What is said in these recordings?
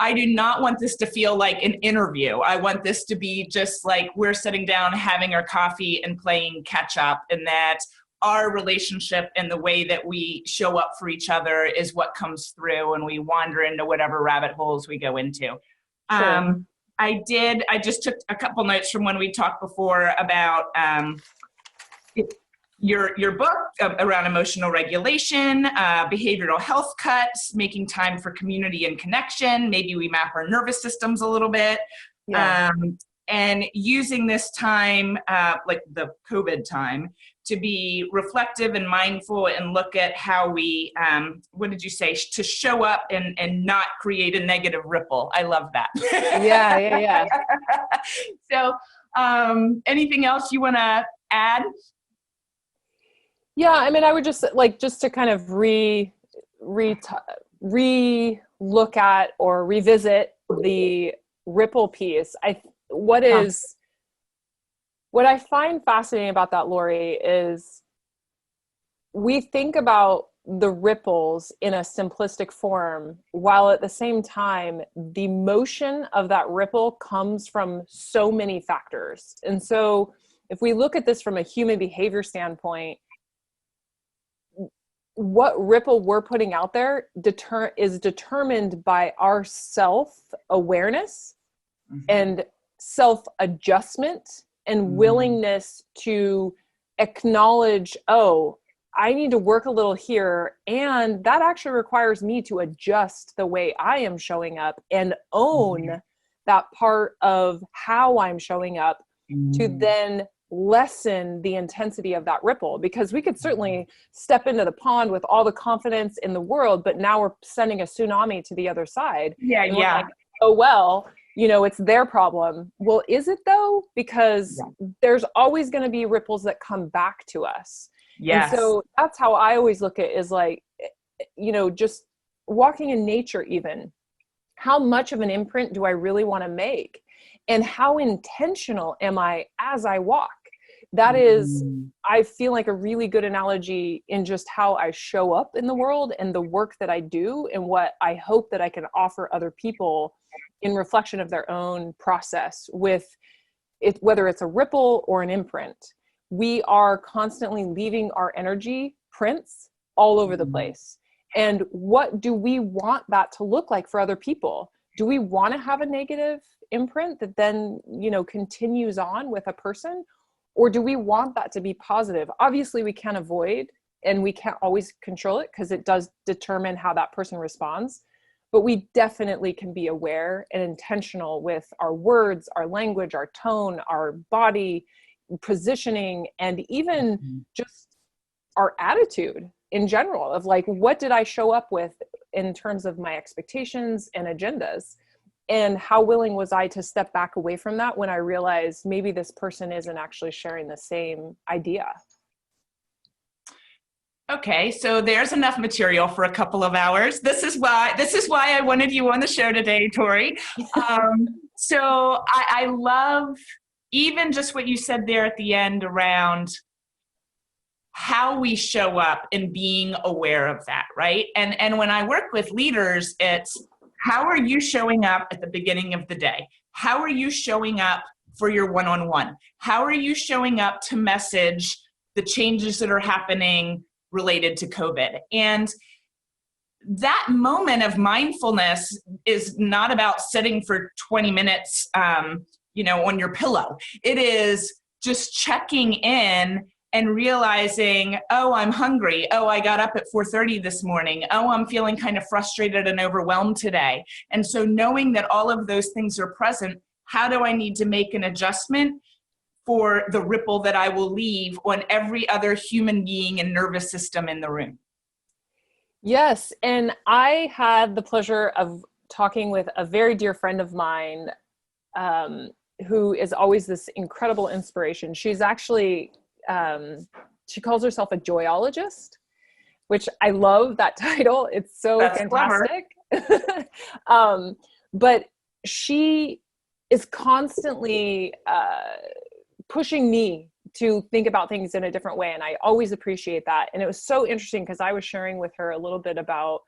I do not want this to feel like an interview. I want this to be just like we're sitting down, having our coffee and playing catch up, and that our relationship and the way that we show up for each other is what comes through, and we wander into whatever rabbit holes we go into. Sure. I just took a couple notes from when we talked before about your book around emotional regulation, behavioral health cuts, making time for community and connection. Maybe we map our nervous systems a little bit. Yeah. And using this time, like the COVID time, to be reflective and mindful and look at how we, what did you say, to show up and not create a negative ripple. I love that. Yeah. So anything else you want to add? Yeah, I mean, I would just to kind of look at or revisit the ripple piece. What I find fascinating about that, Lori, is we think about the ripples in a simplistic form, while at the same time, the motion of that ripple comes from so many factors. And so if we look at this from a human behavior standpoint, what ripple we're putting out there is determined by our self-awareness and self-adjustment and willingness to acknowledge, oh, I need to work a little here. And that actually requires me to adjust the way I am showing up and own that part of how I'm showing up to then lessen the intensity of that ripple. Because we could certainly step into the pond with all the confidence in the world, but now we're sending a tsunami to the other side. Yeah. Like, oh, well, it's their problem. Well, is it though? Because there's always going to be ripples that come back to us. Yes. And so that's how I always look at it, is like, just walking in nature, even how much of an imprint do I really want to make? And how intentional am I as I walk? That is, I feel like, a really good analogy in just how I show up in the world and the work that I do and what I hope that I can offer other people in reflection of their own process with it, whether it's a ripple or an imprint. We are constantly leaving our energy prints all over the place. And what do we want that to look like for other people? Do we want to have a negative imprint that then, continues on with a person? Or do we want that to be positive? Obviously, we can't avoid and we can't always control it because it does determine how that person responds. But we definitely can be aware and intentional with our words, our language, our tone, our body positioning, and even just our attitude in general of like, what did I show up with in terms of my expectations and agendas? And how willing was I to step back away from that when I realized maybe this person isn't actually sharing the same idea? Okay, so there's enough material for a couple of hours. This is why I wanted you on the show today, Torri. So I love even just what you said there at the end around how we show up and being aware of that, right? And when I work with leaders, it's how are you showing up at the beginning of the day? How are you showing up for your one-on-one? How are you showing up to message the changes that are happening related to COVID? And that moment of mindfulness is not about sitting for 20 minutes, on your pillow. It is just checking in and realizing, oh, I'm hungry. Oh, I got up at 4:30 this morning. Oh, I'm feeling kind of frustrated and overwhelmed today. And so knowing that all of those things are present, how do I need to make an adjustment for the ripple that I will leave on every other human being and nervous system in the room? Yes. And I had the pleasure of talking with a very dear friend of mine, who is always this incredible inspiration. She's actually, she calls herself a joyologist, which I love that title. It's so That's fantastic. But she is constantly pushing me to think about things in a different way. And I always appreciate that. And it was so interesting because I was sharing with her a little bit about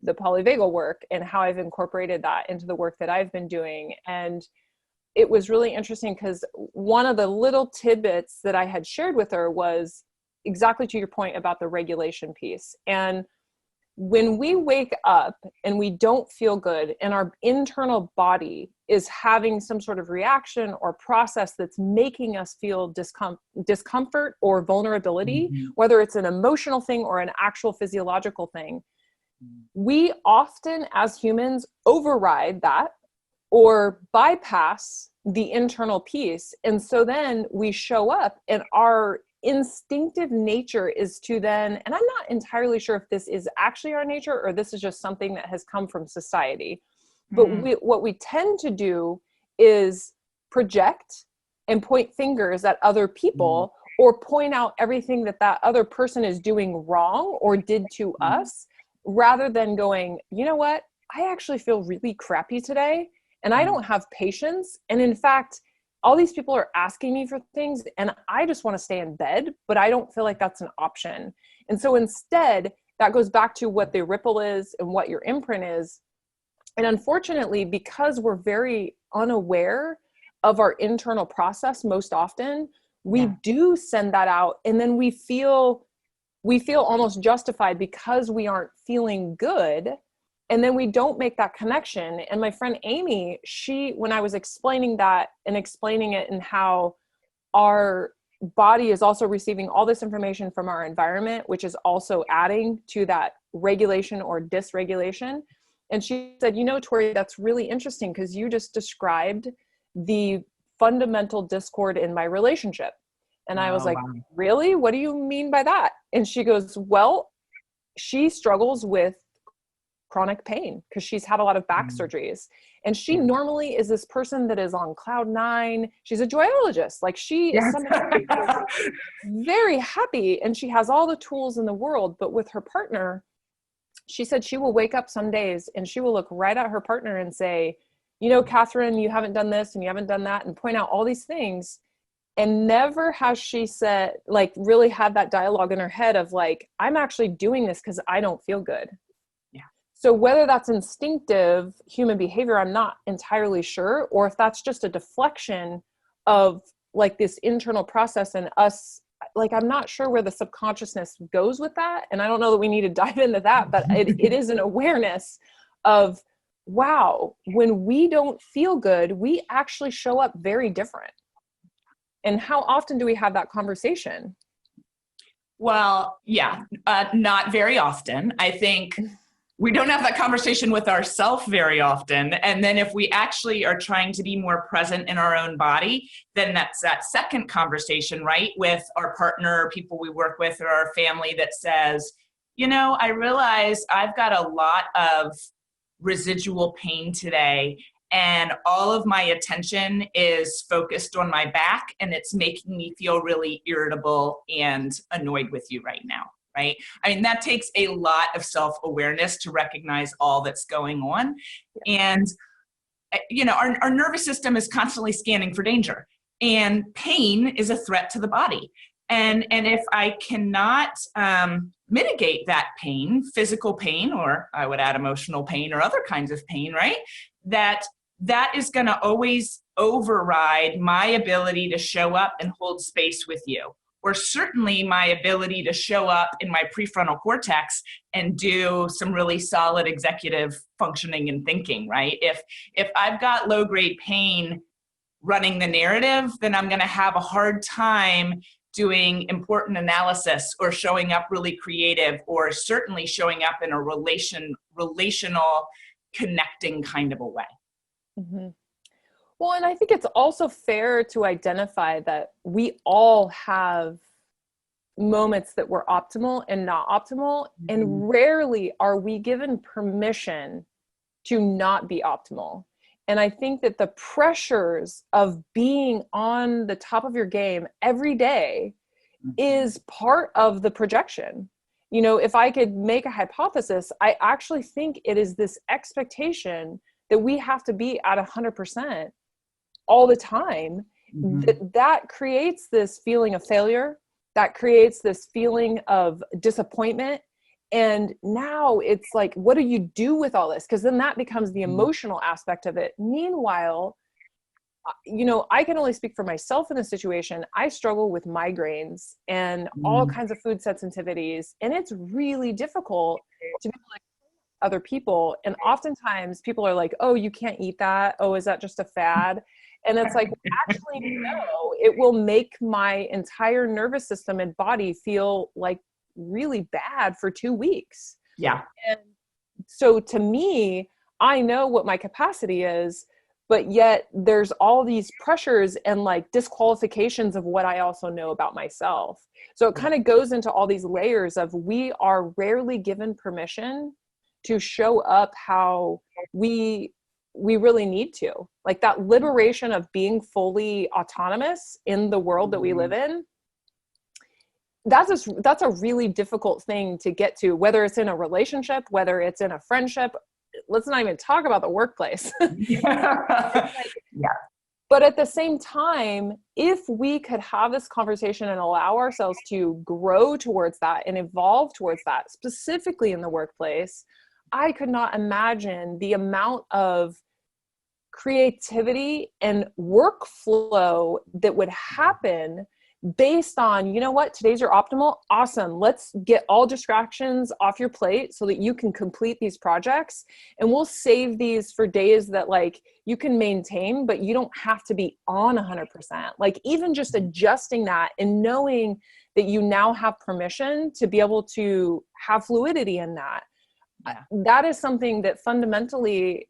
the polyvagal work and how I've incorporated that into the work that I've been doing. And it was really interesting because one of the little tidbits that I had shared with her was exactly to your point about the regulation piece. And when we wake up and we don't feel good and our internal body is having some sort of reaction or process that's making us feel discomfort or vulnerability, whether it's an emotional thing or an actual physiological thing, we often as humans override that or bypass the internal piece. And so then we show up and our instinctive nature is to then, and I'm not entirely sure if this is actually our nature or this is just something that has come from society, but what we tend to do is project and point fingers at other people or point out everything that that other person is doing wrong or did to us, rather than going, you know what, I actually feel really crappy today and I don't have patience. And in fact, all these people are asking me for things and I just want to stay in bed, but I don't feel like that's an option. And so instead, that goes back to what the ripple is and what your imprint is. And unfortunately, because we're very unaware of our internal process most often, we do send that out and then we feel almost justified because we aren't feeling good. And then we don't make that connection. And my friend Amy, when I was explaining that and explaining it and how our body is also receiving all this information from our environment, which is also adding to that regulation or dysregulation. And she said, you know, Torri, that's really interesting because you just described the fundamental discord in my relationship. And I was like, really? What do you mean by that? And she goes, well, she struggles with chronic pain because she's had a lot of back surgeries. And she normally is this person that is on cloud nine. She's a joyologist. Like she is somebody very happy and she has all the tools in the world. But with her partner, she said she will wake up some days and she will look right at her partner and say, you know, Catherine, you haven't done this and you haven't done that, and point out all these things. And never has she said, like, really had that dialogue in her head of like, I'm actually doing this because I don't feel good. Yeah. So whether that's instinctive human behavior, I'm not entirely sure, or if that's just a deflection of like this internal process and us, like, I'm not sure where the subconsciousness goes with that. And I don't know that we need to dive into that, but it is an awareness of, wow, when we don't feel good, we actually show up very different. And how often do we have that conversation? Well, yeah, not very often. I think we don't have that conversation with ourselves very often. And then if we actually are trying to be more present in our own body, then that's that second conversation, right? With our partner, people we work with, or our family that says, you know, I realize I've got a lot of residual pain today. And all of my attention is focused on my back, and it's making me feel really irritable and annoyed with you right now, right? I mean, that takes a lot of self-awareness to recognize all that's going on. And, you know, our nervous system is constantly scanning for danger, and pain is a threat to the body. And if I cannot mitigate that pain, physical pain, or I would add emotional pain or other kinds of pain, right? That is going to always override my ability to show up and hold space with you, or certainly my ability to show up in my prefrontal cortex and do some really solid executive functioning and thinking, right? If I've got low-grade pain running the narrative, then I'm going to have a hard time doing important analysis or showing up really creative, or certainly showing up in a relational connecting kind of a way. Mm-hmm. Well, and I think it's also fair to identify that we all have moments that were optimal and not optimal, and rarely are we given permission to not be optimal. And I think that the pressures of being on the top of your game every day is part of the projection. You know, if I could make a hypothesis, I actually think it is this expectation that we have to be at 100% all the time, that creates this feeling of failure, that creates this feeling of disappointment. And now it's like, what do you do with all this? Because then that becomes the emotional aspect of it. Meanwhile, I can only speak for myself in this situation. I struggle with migraines and all kinds of food sensitivities. And it's really difficult to be like other people. And oftentimes people are like, oh, you can't eat that. Oh, is that just a fad? And it's like, actually, no, it will make my entire nervous system and body feel like really bad for 2 weeks. Yeah. And so to me, I know what my capacity is, but yet there's all these pressures and like disqualifications of what I also know about myself. So it kind of goes into all these layers of, we are rarely given permission to show up how we really need to. Like that liberation of being fully autonomous in the world that we live in, that's a really difficult thing to get to, whether it's in a relationship, whether it's in a friendship. Let's not even talk about the workplace. Yeah. But at the same time, if we could have this conversation and allow ourselves to grow towards that and evolve towards that, specifically in the workplace, I could not imagine the amount of creativity and workflow that would happen based on, you know what, today's your optimal. Awesome. Let's get all distractions off your plate so that you can complete these projects. And we'll save these for days that like you can maintain, but you don't have to be on 100%. Like even just adjusting that and knowing that you now have permission to be able to have fluidity in that. Yeah. That is something that fundamentally,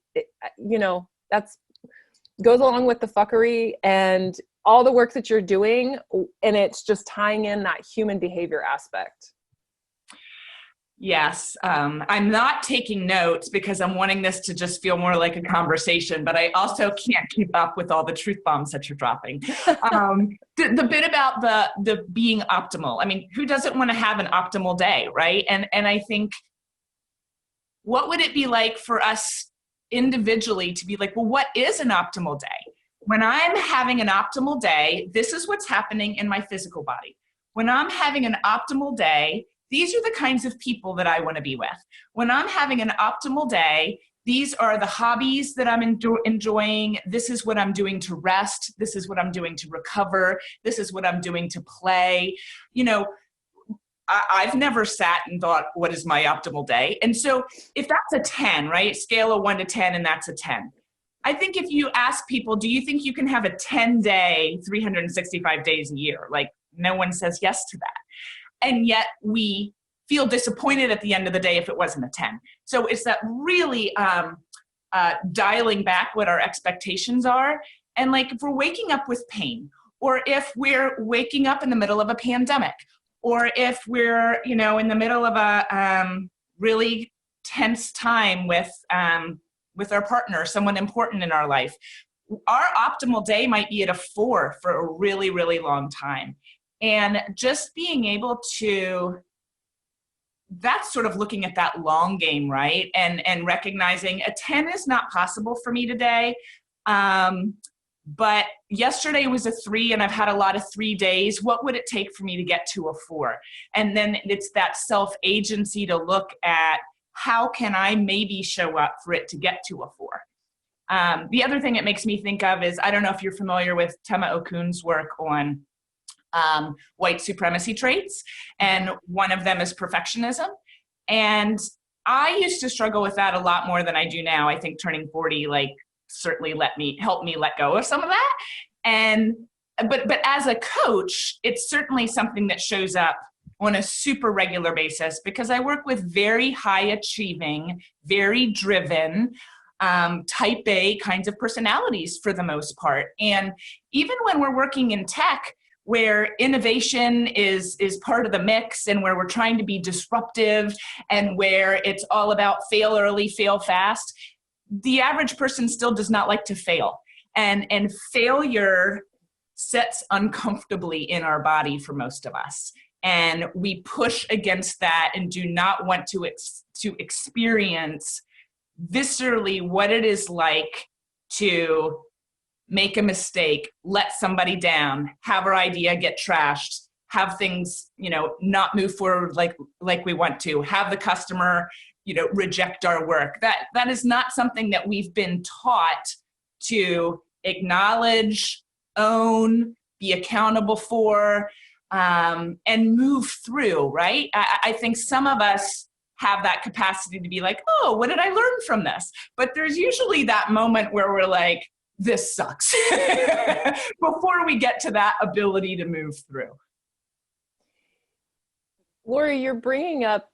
that's goes along with the fuckery and all the work that you're doing. And it's just tying in that human behavior aspect. Yes. I'm not taking notes because I'm wanting this to just feel more like a conversation, but I also can't keep up with all the truth bombs that you're dropping. The bit about the being optimal. I mean, who doesn't want to have an optimal day, right? And I think, what would it be like for us individually to be like, well, what is an optimal day? When I'm having an optimal day, this is what's happening in my physical body. When I'm having an optimal day, these are the kinds of people that I want to be with. When I'm having an optimal day, these are the hobbies that I'm enjoying. This is what I'm doing to rest. This is what I'm doing to recover. This is what I'm doing to play. I've never sat and thought, what is my optimal day? And so if that's a 10, right? Scale of 1 to 10, and that's a 10. I think if you ask people, do you think you can have a 10-day, 365 days a year? Like, no one says yes to that. And yet we feel disappointed at the end of the day if it wasn't a 10. So it's that really dialing back what our expectations are. And like, if we're waking up with pain, or if we're waking up in the middle of a pandemic, or if we're, in the middle of a really tense time with our partner, someone important in our life, our optimal day might be at a 4 for a really, really long time. And just being able to, that's sort of looking at that long game, right? And recognizing a 10 is not possible for me today. But yesterday was a 3 and I've had a lot of 3 days. What would it take for me to get to a 4? And then it's that self-agency to look at, how can I maybe show up for it to get to a 4? The other thing it makes me think of is, I don't know if you're familiar with Tame Oku's work on white supremacy traits. And one of them is perfectionism. And I used to struggle with that a lot more than I do now. I think turning 40, certainly help me let go of some of that. But as a coach, it's certainly something that shows up on a super regular basis, because I work with very high achieving, very driven, type A kinds of personalities for the most part. And even when we're working in tech, where innovation is part of the mix, and where we're trying to be disruptive, and where it's all about fail early, fail fast, the average person still does not like to fail. And failure sits uncomfortably in our body for most of us. And we push against that and do not want to experience viscerally what it is like to make a mistake, let somebody down, have our idea get trashed, have things, not move forward like we want to, have the customer, reject our work. That is not something that we've been taught to acknowledge, own, be accountable for, and move through, right? I think some of us have that capacity to be like, oh, what did I learn from this? But there's usually that moment where we're like, this sucks, before we get to that ability to move through. Lori, you're bringing up,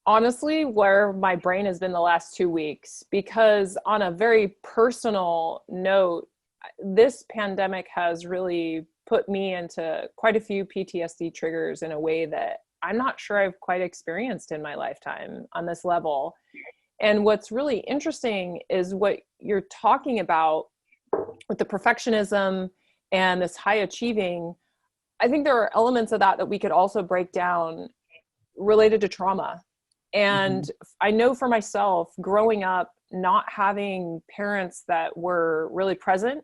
honestly, where my brain has been the last 2 weeks, because on a very personal note, this pandemic has really put me into quite a few PTSD triggers in a way that I'm not sure I've quite experienced in my lifetime on this level. And what's really interesting is what you're talking about with the perfectionism and this high achieving. I think there are elements of that we could also break down related to trauma. And I know for myself, growing up, not having parents that were really present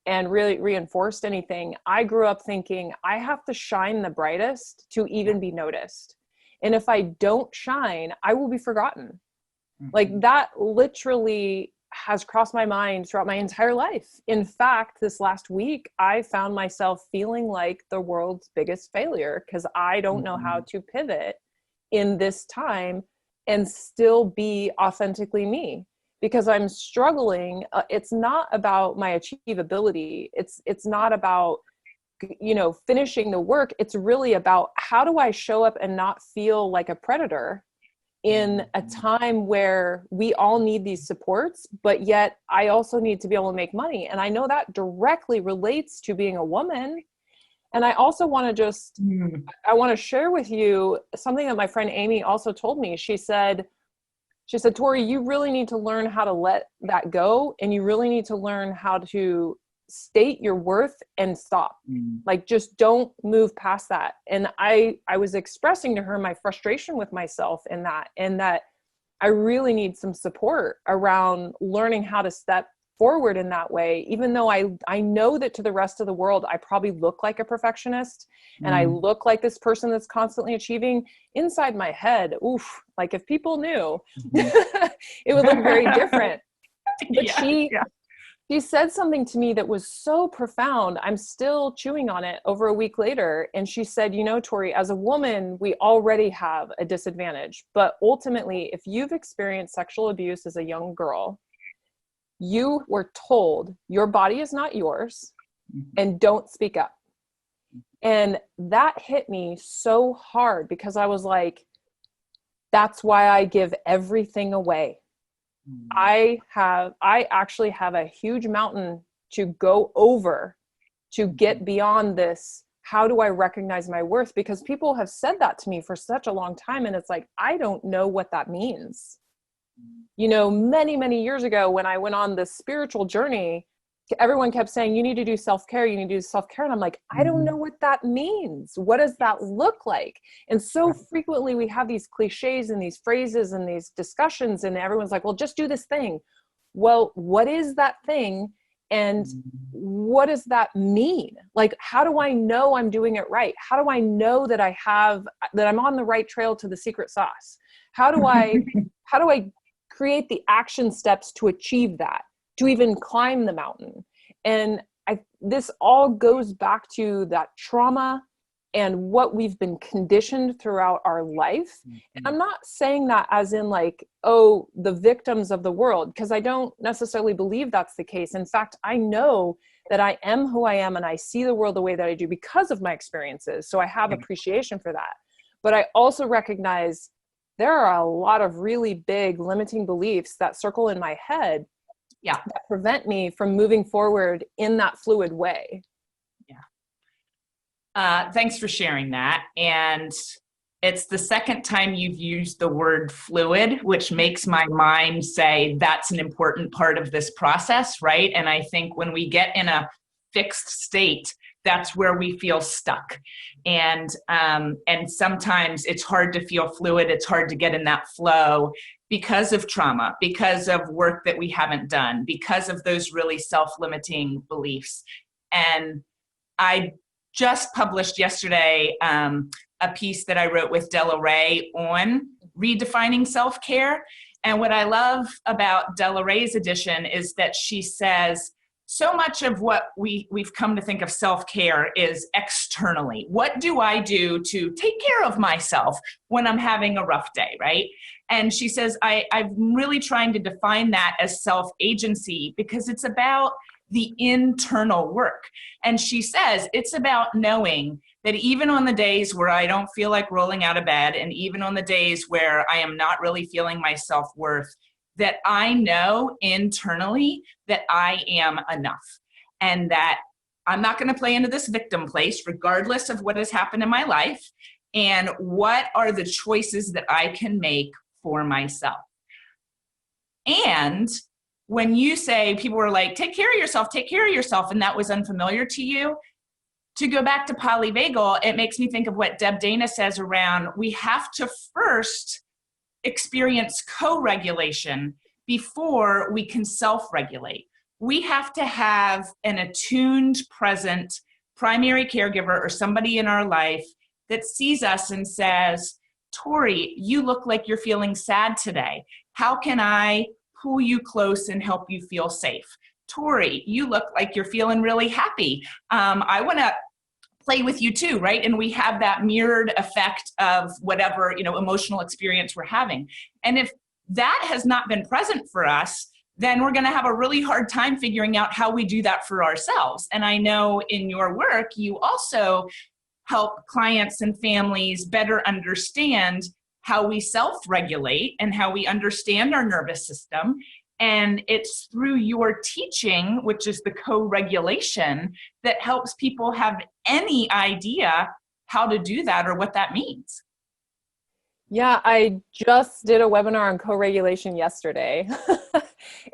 and really reinforced anything, I grew up thinking I have to shine the brightest to even be noticed. And if I don't shine, I will be forgotten. Like that literally has crossed my mind throughout my entire life. In fact, this last week, I found myself feeling like the world's biggest failure because I don't know how to pivot in this time and still be authentically me, because I'm struggling. It's not about my achievability. It's not about, finishing the work. It's really about how do I show up and not feel like a predator in a time where we all need these supports, but yet I also need to be able to make money. And I know that directly relates to being a woman. And I also want to I want to share with you something that my friend Amy also told me. She said, Torri, you really need to learn how to let that go. And you really need to learn how to state your worth and stop. Like, just don't move past that. And I was expressing to her my frustration with myself in that, and that I really need some support around learning how to step forward in that way, even though I know that to the rest of the world, I probably look like a perfectionist and I look like this person that's constantly achieving. Inside my head, like if people knew, it would look very different. But she said something to me that was so profound. I'm still chewing on it over a week later. And she said, Torri, as a woman, we already have a disadvantage. But ultimately, if you've experienced sexual abuse as a young girl, you were told your body is not yours and don't speak up. And that hit me so hard because I was like, that's why I give everything away. I actually have a huge mountain to go over to get beyond this. How do I recognize my worth? Because people have said that to me for such a long time. And it's like, I don't know what that means. Many, many years ago, when I went on this spiritual journey, everyone kept saying, you need to do self-care. You need to do self-care. And I'm like, I don't know what that means. What does that look like? And so frequently we have these cliches and these phrases and these discussions, and everyone's like, well, just do this thing. Well, what is that thing? And what does that mean? Like, how do I know I'm doing it right? How do I know that that I'm on the right trail to the secret sauce? How do I create the action steps to achieve that, to even climb the mountain? And this all goes back to that trauma and what we've been conditioned throughout our life. And I'm not saying that as in like, the victims of the world, because I don't necessarily believe that's the case. In fact, I know that I am who I am and I see the world the way that I do because of my experiences. So I have appreciation for that. But I also recognize there are a lot of really big limiting beliefs that circle in my head that prevent me from moving forward in that fluid way. Thanks for sharing that. And it's the second time you've used the word fluid, which makes my mind say that's an important part of this process, right? And I think when we get in a fixed state, that's where we feel stuck. And sometimes it's hard to feel fluid. It's hard to get in that flow because of trauma, because of work that we haven't done, because of those really self-limiting beliefs. And I just published yesterday a piece that I wrote with Della Ray on redefining self-care. And what I love about Della Ray's edition is that she says, so much of what we've come to think of self-care is externally. What do I do to take care of myself when I'm having a rough day, right? And she says, I'm really trying to define that as self-agency because it's about the internal work. And she says it's about knowing that even on the days where I don't feel like rolling out of bed, and even on the days where I am not really feeling my self-worth, that I know internally that I am enough and that I'm not going to play into this victim place regardless of what has happened in my life, and what are the choices that I can make for myself. And when you say, people were like, take care of yourself, and that was unfamiliar to you, to go back to Polyvagal, it makes me think of what Deb Dana says around, we have to first experience co-regulation before we can self-regulate. We have to have an attuned, present primary caregiver or somebody in our life that sees us and says, Torri, you look like you're feeling sad today. How can I pull you close and help you feel safe? Torri, you look like you're feeling really happy. I want to play with you too, right? And we have that mirrored effect of whatever, emotional experience we're having. And if that has not been present for us, then we're going to have a really hard time figuring out how we do that for ourselves. And I know in your work, you also help clients and families better understand how we self-regulate and how we understand our nervous system. And it's through your teaching, which is the co-regulation, that helps people have any idea how to do that or what that means. Yeah, I just did a webinar on co-regulation yesterday.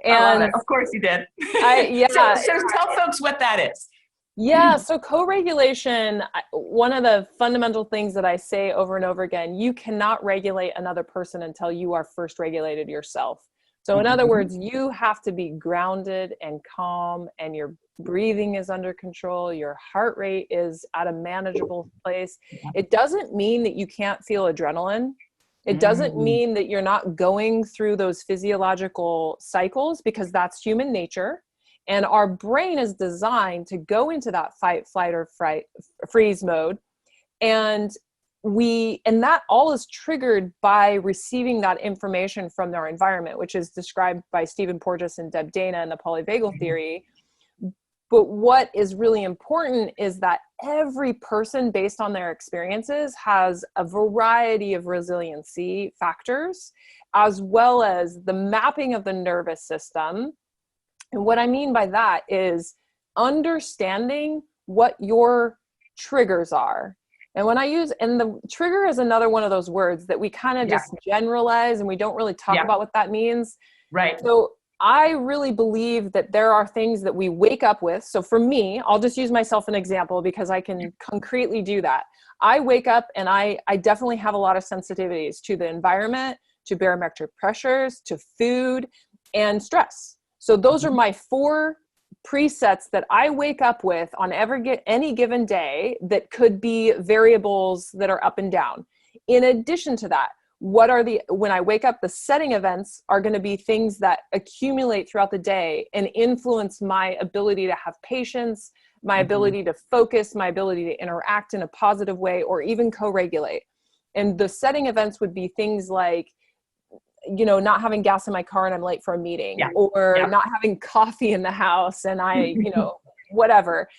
And of course you did. So tell folks what that is. Yeah, so co-regulation, one of the fundamental things that I say over and over again, you cannot regulate another person until you are first regulated yourself. So in other words, you have to be grounded and calm, and your breathing is under control, your heart rate is at a manageable place. It doesn't mean that you can't feel adrenaline. It doesn't mean that you're not going through those physiological cycles, because that's human nature. And our brain is designed to go into that fight, flight, or freeze mode. And that all is triggered by receiving that information from our environment, which is described by Stephen Porges and Deb Dana in the Polyvagal theory. But what is really important is that every person, based on their experiences, has a variety of resiliency factors, as well as the mapping of the nervous system. And what I mean by that is understanding what your triggers are. And and the trigger is another one of those words that we kind of just generalize, and we don't really talk about what that means. Right. So I really believe that there are things that we wake up with. So for me, I'll just use myself an example because I can concretely do that. I wake up and I definitely have a lot of sensitivities to the environment, to barometric pressures, to food, and stress. So those are my 4 presets that I wake up with on any given day that could be variables that are up and down. In addition to that, when I wake up, the setting events are going to be things that accumulate throughout the day and influence my ability to have patience, my ability to focus, my ability to interact in a positive way, or even co-regulate. And the setting events would be things like, not having gas in my car and I'm late for a meeting, or not having coffee in the house and I, whatever,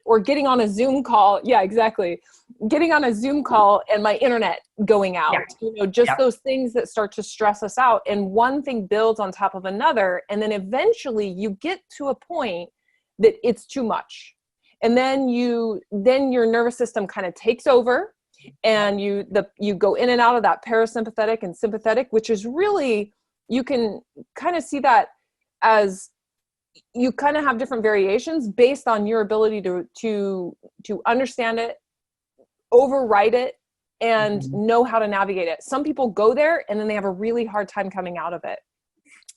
or getting on a Zoom call. Yeah, exactly. Getting on a Zoom call and my internet going out, those things that start to stress us out. And one thing builds on top of another. And then eventually you get to a point that it's too much. And then your nervous system kind of takes over, and you go in and out of that parasympathetic and sympathetic, which is really, you can kind of see that as you kind of have different variations based on your ability to understand it, override it, and know how to navigate it. Some people go there and then they have a really hard time coming out of it.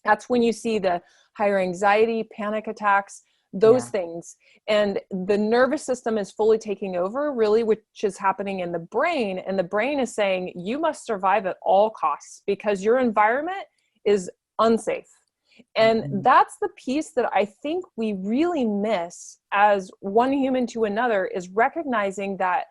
That's when you see the higher anxiety, panic attacks, those things. And the nervous system is fully taking over, really, which is happening in the brain. And the brain is saying, you must survive at all costs because your environment is unsafe. And that's the piece that I think we really miss as one human to another, is recognizing that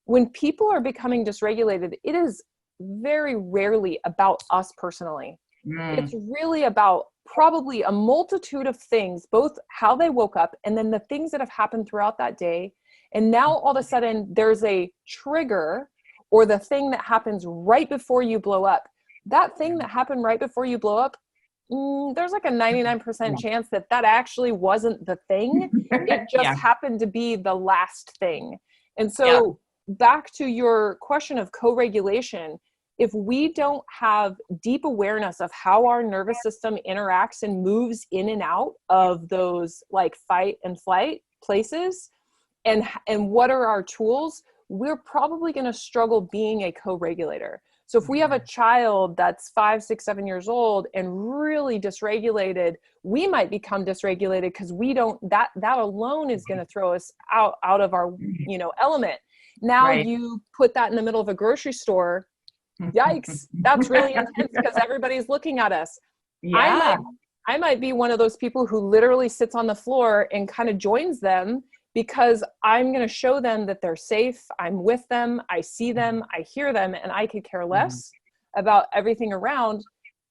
when people are becoming dysregulated, it is very rarely about us personally. It's really about probably a multitude of things, both how they woke up and then the things that have happened throughout that day. And now all of a sudden there's a trigger, or the thing that happens right before you blow up. That thing that happened right before you blow up, there's like a 99% chance that actually wasn't the thing. It just happened to be the last thing. And so back to your question of co-regulation, if we don't have deep awareness of how our nervous system interacts and moves in and out of those like fight and flight places, and what are our tools, we're probably going to struggle being a co-regulator. So if we have a child that's 5, 6, 7 years old and really dysregulated, we might become dysregulated because we don't, that alone is going to throw us out of our, element. Now you put that in the middle of a grocery store. Yikes. That's really intense because everybody's looking at us. I might be one of those people who literally sits on the floor and kind of joins them, because I'm going to show them that they're safe. I'm with them. I see them. I hear them. And I could care less about everything around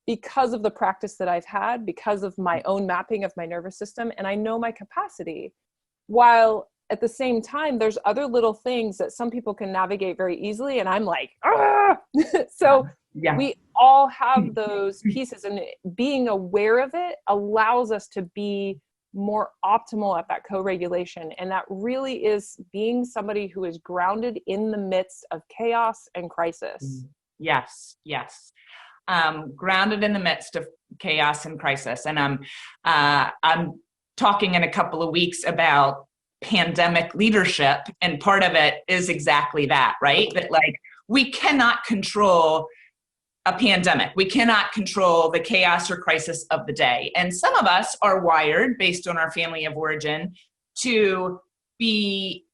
because of the practice that I've had, because of my own mapping of my nervous system. And I know my capacity. While at the same time, there's other little things that some people can navigate very easily. And I'm like, ah! So we all have those pieces, and being aware of it allows us to be more optimal at that co-regulation. And that really is being somebody who is grounded in the midst of chaos and crisis. Yes. Grounded in the midst of chaos and crisis. And I'm talking in a couple of weeks about pandemic leadership. And part of it is exactly that, right? That like, we cannot control a pandemic. We cannot control the chaos or crisis of the day. And some of us are wired, based on our family of origin, to be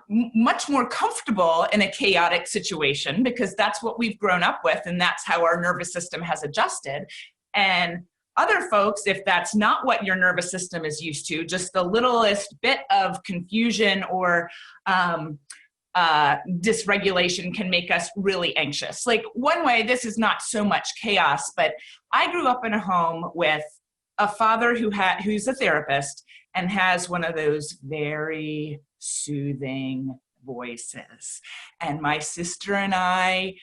much more comfortable in a chaotic situation, because that's what we've grown up with, and that's how our nervous system has adjusted. And other folks, if that's not what your nervous system is used to, just the littlest bit of confusion or dysregulation can make us really anxious. Like one way, this is not so much chaos, but I grew up in a home with a father who's a therapist and has one of those very soothing voices. And my sister and I,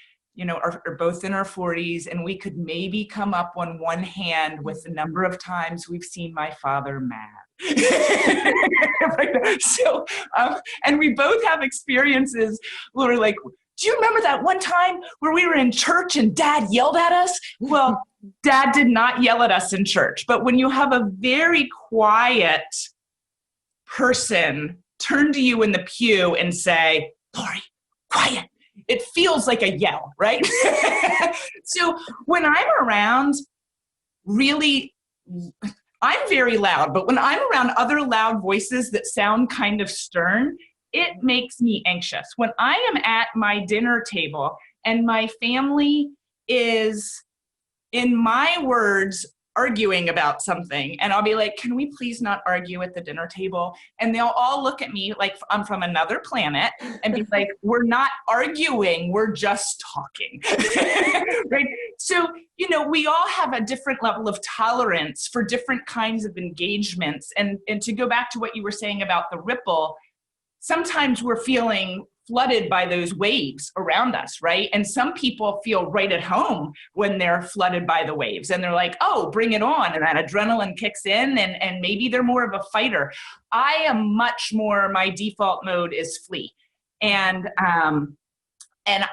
are both in our 40s, and we could maybe come up on one hand with the number of times we've seen my father mad. So, and we both have experiences where we're like, do you remember that one time where we were in church and Dad yelled at us? Well, Dad did not yell at us in church, but when you have a very quiet person turn to you in the pew and say, Torri, quiet, it feels like a yell, right? So when I'm around I'm very loud, but when I'm around other loud voices that sound kind of stern, it makes me anxious. When I am at my dinner table and my family is, in my words, arguing about something, and I'll be like, can we please not argue at the dinner table? And they'll all look at me like I'm from another planet and be like, we're not arguing, we're just talking. Right? So, we all have a different level of tolerance for different kinds of engagements. And to go back to what you were saying about the ripple, sometimes we're feeling flooded by those waves around us, right? And some people feel right at home when they're flooded by the waves, and they're like, oh, bring it on. And that adrenaline kicks in, and maybe they're more of a fighter. I am much more, my default mode is flee. And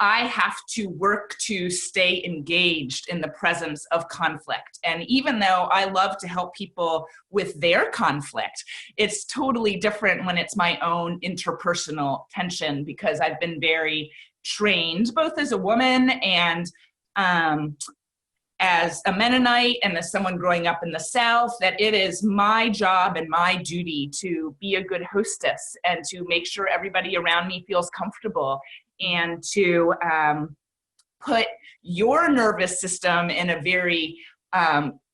I have to work to stay engaged in the presence of conflict. And even though I love to help people with their conflict, it's totally different when it's my own interpersonal tension, because I've been very trained, both as a woman and as a Mennonite and as someone growing up in the South, that it is my job and my duty to be a good hostess and to make sure everybody around me feels comfortable, and to put your nervous system in a very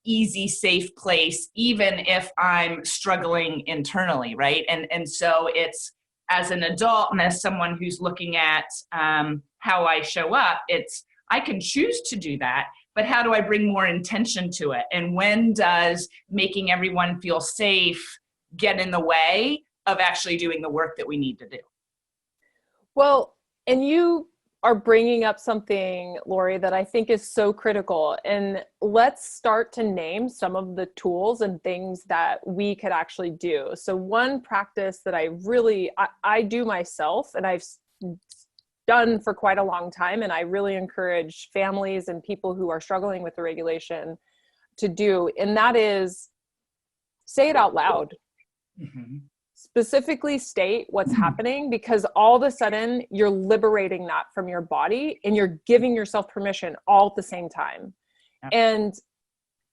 easy, safe place, even if I'm struggling internally, right? And so it's, as an adult and as someone who's looking at how I show up, it's, I can choose to do that, but how do I bring more intention to it? And when does making everyone feel safe get in the way of actually doing the work that we need to do? Well, and you are bringing up something, Lori, that I think is so critical. And let's start to name some of the tools and things that we could actually do. So one practice that I do myself, and I've done for quite a long time, and I really encourage families and people who are struggling with the regulation to do, and that is say it out loud. Mm-hmm. Specifically state what's happening, because all of a sudden you're liberating that from your body and you're giving yourself permission all at the same time. Yep. And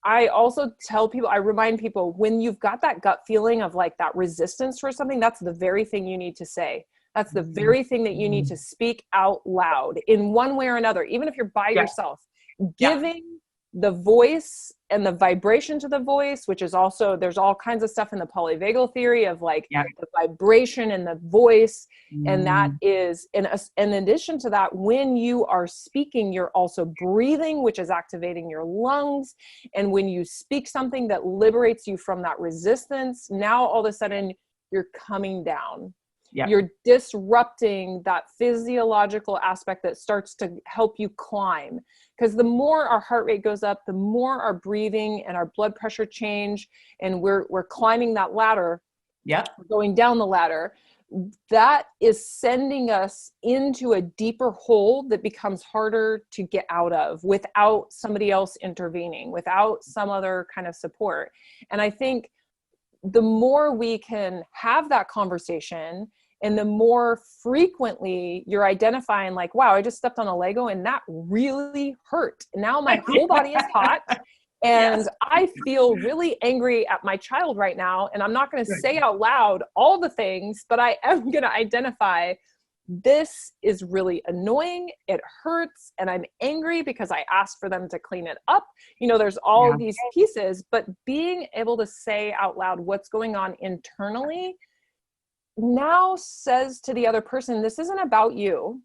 I also tell people, I remind people, when you've got that gut feeling of like that resistance for something, that's the very thing you need to say. That's the very thing that you need to speak out loud in one way or another, even if you're by yourself. Giving the voice and the vibration to the voice, which is also, there's all kinds of stuff in the polyvagal theory of like the vibration and the voice. And that is, in addition to that, when you are speaking, you're also breathing, which is activating your lungs. And when you speak something that liberates you from that resistance, now all of a sudden you're coming down. Yeah. You're disrupting that physiological aspect that starts to help you climb. Because the more our heart rate goes up, the more our breathing and our blood pressure change, and we're climbing that ladder. Yeah, we're going down the ladder. That is sending us into a deeper hole that becomes harder to get out of without somebody else intervening, without some other kind of support. And I think the more we can have that conversation, and the more frequently you're identifying like, wow, I just stepped on a Lego and that really hurt. Now my whole body is hot and I feel really angry at my child right now. And I'm not going to say out loud all the things, but I am going to identify this is really annoying. It hurts. And I'm angry because I asked for them to clean it up. You know, there's all of these pieces, but being able to say out loud what's going on internally now says to the other person, this isn't about you.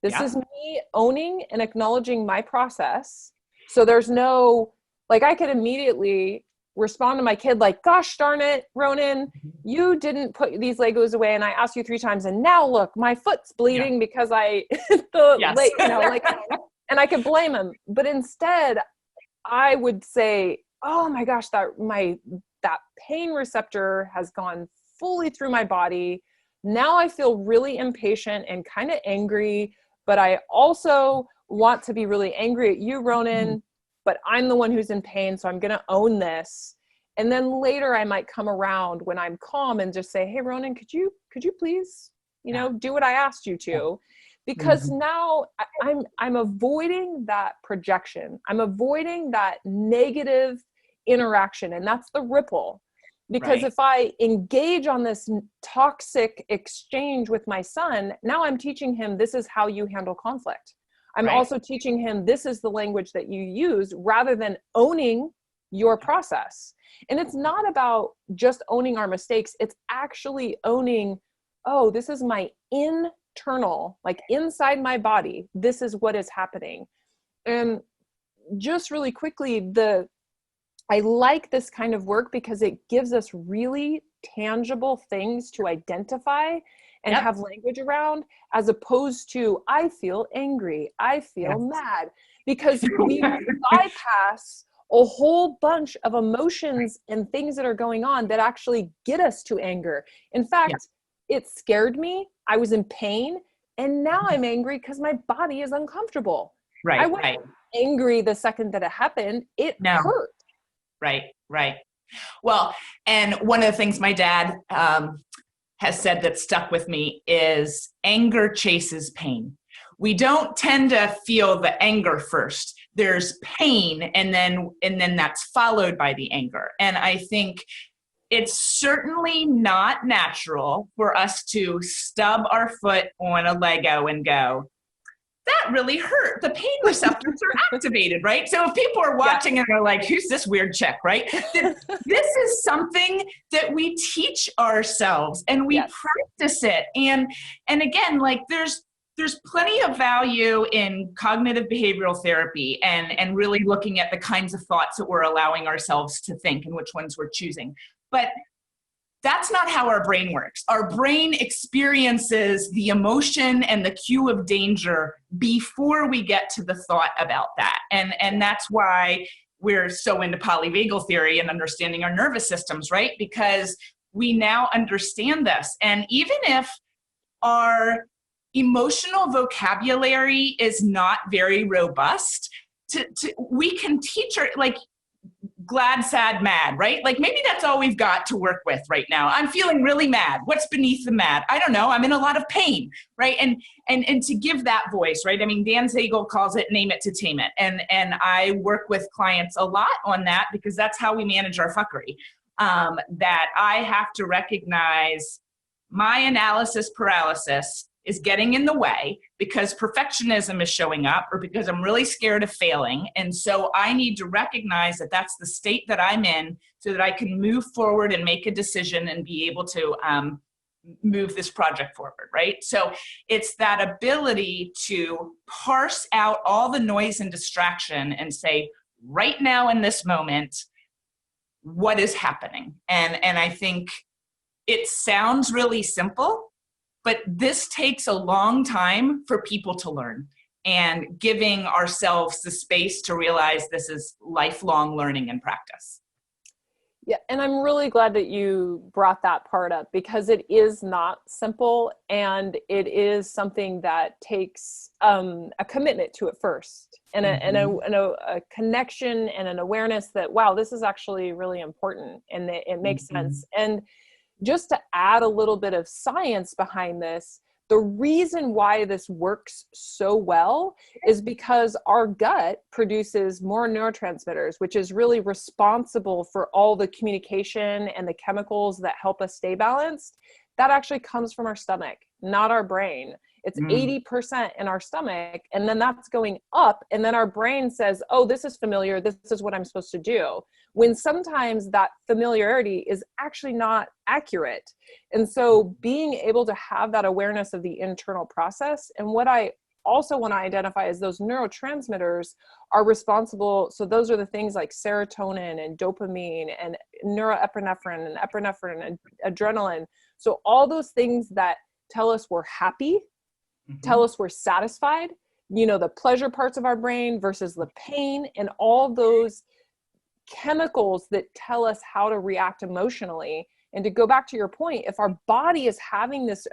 This is me owning and acknowledging my process. So there's no, like, I could immediately respond to my kid like, gosh darn it, Ronan, you didn't put these Legos away and I asked you 3 times and now look, my foot's bleeding because I hit the leg, you know, like, and I could blame him. But instead I would say, oh my gosh, that pain receptor has gone fully through my body. Now I feel really impatient and kind of angry, but I also want to be really angry at you, Ronan, but I'm the one who's in pain. So I'm going to own this. And then later I might come around when I'm calm and just say, hey, Ronan, could you please, you know, do what I asked you to? Because now I'm avoiding that projection. I'm avoiding that negative interaction. And that's the ripple. Because if I engage on this toxic exchange with my son, now I'm teaching him this is how you handle conflict. I'm also teaching him this is the language that you use, rather than owning your process. And it's not about just owning our mistakes. It's actually owning, oh, this is my internal, like inside my body. This is what is happening. And just really quickly, I like this kind of work because it gives us really tangible things to identify and have language around, as opposed to, I feel angry, I feel mad, because we bypass a whole bunch of emotions and things that are going on that actually get us to anger. In fact, it scared me, I was in pain, and now I'm angry because my body is uncomfortable. I wasn't angry the second that it happened, it hurt. Right. Well, and one of the things my dad has said that stuck with me is anger chases pain. We don't tend to feel the anger first. there's pain, and then that's followed by the anger. And I think it's certainly not natural for us to stub our foot on a Lego and go, that really hurt. The pain receptors are activated, right? So if people are watching and they're like, who's this weird chick, right? This is something that we teach ourselves and we practice it. And again, like there's plenty of value in cognitive behavioral therapy and really looking at the kinds of thoughts that we're allowing ourselves to think and which ones we're choosing. But that's not how our brain works. Our brain experiences the emotion and the cue of danger before we get to the thought about that. And that's why we're so into polyvagal theory and understanding our nervous systems, right? Because we now understand this. And even if our emotional vocabulary is not very robust, we can teach our, like, glad, sad, mad, right? Like maybe that's all we've got to work with right now. I'm feeling really mad. What's beneath the mad? I don't know. I'm in a lot of pain, right? And to give that voice, right? I mean, Dan Siegel calls it name it to tame it. And I work with clients a lot on that because that's how we manage our fuckery. That I have to recognize my analysis paralysis is getting in the way because perfectionism is showing up or because I'm really scared of failing. And so I need to recognize that that's the state that I'm in so that I can move forward and make a decision and be able to move this project forward, right? So it's that ability to parse out all the noise and distraction and say, right now in this moment, what is happening? And I think it sounds really simple, but this takes a long time for people to learn, and giving ourselves the space to realize this is lifelong learning and practice. Yeah, and I'm really glad that you brought that part up because it is not simple and it is something that takes a commitment to it first and a connection and an awareness that, wow, this is actually really important and it makes sense. And just to add a little bit of science behind this, the reason why this works so well is because our gut produces more neurotransmitters, which is really responsible for all the communication and the chemicals that help us stay balanced. That actually comes from our stomach, not our brain. It's 80% in our stomach, and then that's going up, and then our brain says, oh, this is familiar, this is what I'm supposed to do, when sometimes that familiarity is actually not accurate. And so being able to have that awareness of the internal process, and what I also want to identify is those neurotransmitters are responsible. So those are the things like serotonin and dopamine and neuroepinephrine and epinephrine and adrenaline. So all those things that tell us we're happy, tell us we're satisfied, you know, the pleasure parts of our brain versus the pain, and all those chemicals that tell us how to react emotionally. And to go back to your point, if our body is having this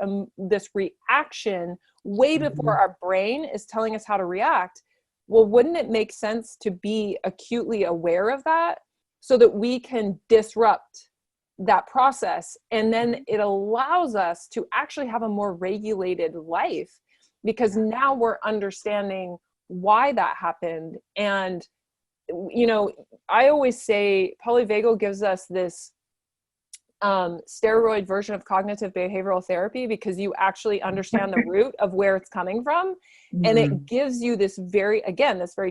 reaction way before our brain is telling us how to react, well, wouldn't it make sense to be acutely aware of that so that we can disrupt that process? And then it allows us to actually have a more regulated life, because now we're understanding why that happened. And, you know, I always say Polyvagal gives us this steroid version of cognitive behavioral therapy, because you actually understand the root of where it's coming from. And it gives you this very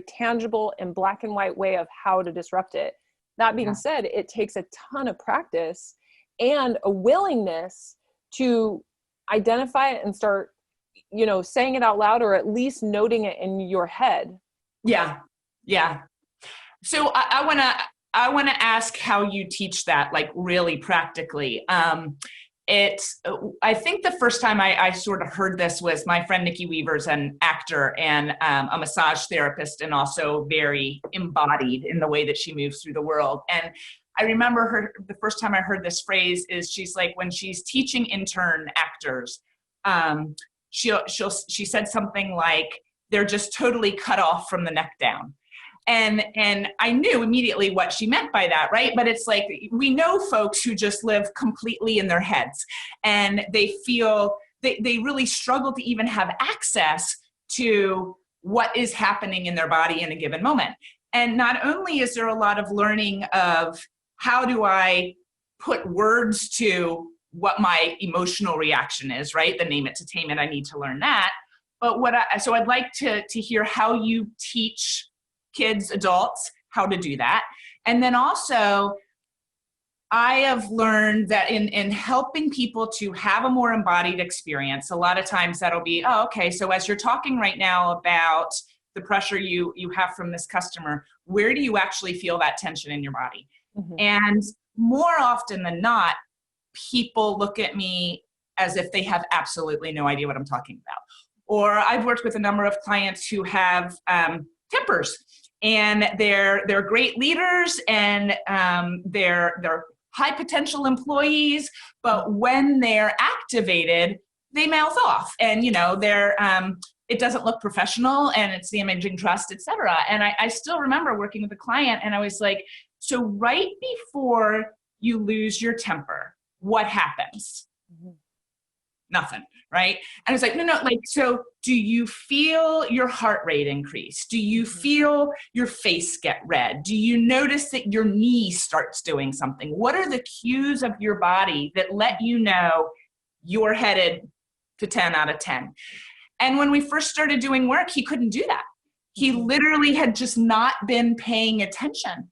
tangible and black and white way of how to disrupt it. That being said, it takes a ton of practice and a willingness to identify it and start, you know, saying it out loud, or at least noting it in your head. Yeah. So I want to ask how you teach that, like really practically. I think the first time I sort of heard this was my friend Nikki Weaver's an actor and a massage therapist, and also very embodied in the way that she moves through the world. And I remember her, the first time I heard this phrase is, she's like, when she's teaching intern actors, she said something like, they're just totally cut off from the neck down. And I knew immediately what she meant by that, right? But it's like, we know folks who just live completely in their heads, and they feel they really struggle to even have access to what is happening in their body in a given moment. And not only is there a lot of learning of how do I put words to what my emotional reaction is, right? The name it to tame it, I need to learn that. But so I'd like to hear how you teach kids, adults, how to do that. And then also, I have learned that in helping people to have a more embodied experience, a lot of times that'll be, oh, okay, so as you're talking right now about the pressure you have from this customer, where do you actually feel that tension in your body? Mm-hmm. And more often than not, people look at me as if they have absolutely no idea what I'm talking about. Or I've worked with a number of clients who have tempers, and they're great leaders, and they're high potential employees, but when they're activated, they mouth off, and they're it doesn't look professional, and it's damaging trust, etc. And I still remember working with a client, and I was like, so right before you lose your temper, what happens? Mm-hmm. Nothing, right? And it's like, no, like, so do you feel your heart rate increase? Do you feel your face get red? Do you notice that your knee starts doing something? What are the cues of your body that let you know you're headed to 10 out of 10? And when we first started doing work, he couldn't do that. He literally had just not been paying attention.